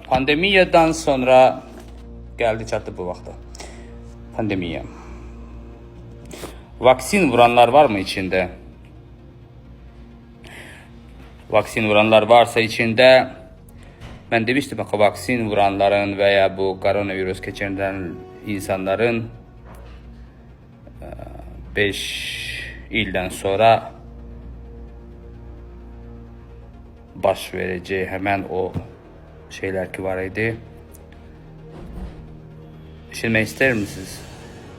Pandemiyadan sonra geldi çattı bu vaxta. Pandemiya. Vaksin vuranlar var mı içinde? Vaksin vuranlar varsa içinde, ben demiştim bak, vaksin vuranların veya bu koronavirüs geçiren insanların 5 ilden sonra baş vereceği hemen o şeyler ki var idi. Düşünmek ister misiniz?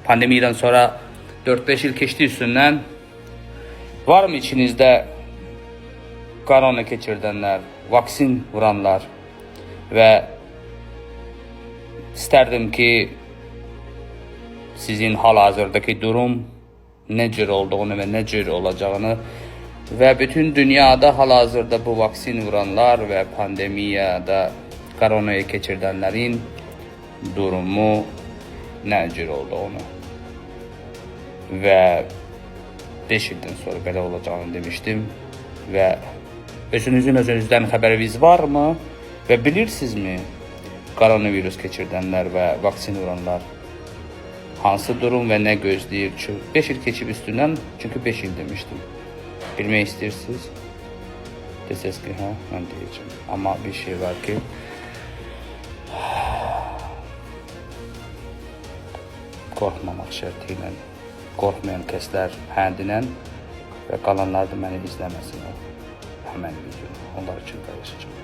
Pandemiden sonra 4-5 yıl geçti üstünden. Var mı içinizde korona geçirdenler, vaksin vuranlar ve isterdim ki sizin hal-hazırdaki durum ne cür olduğunu ve ne cür olacağını ve bütün dünyada hal-hazırda bu vaksin vuranlar ve pandemiyada koronayı geçirdenlerin durumu ne cür olduğunu ve 5 ildən sonra belə olacağını demiştim ve özünüzden haberiniz var mı ve bilirsinizmi koronavirüs geçirdenler ve vaksin vuranlar hansı durum ve ne gözləyir? 5 il keçib üstündən, çünkü 5 il demiştim. Bilmək istəyirsiniz? Desəz ki, hə, mən deyəcəm. Amma bir şey var ki, qorxmamaq şərti ilə, qorxmayan kəslər həndinən və qalanlar da məni izləməsinlər. Həmən bir gün onlar üçün paylaşacağım.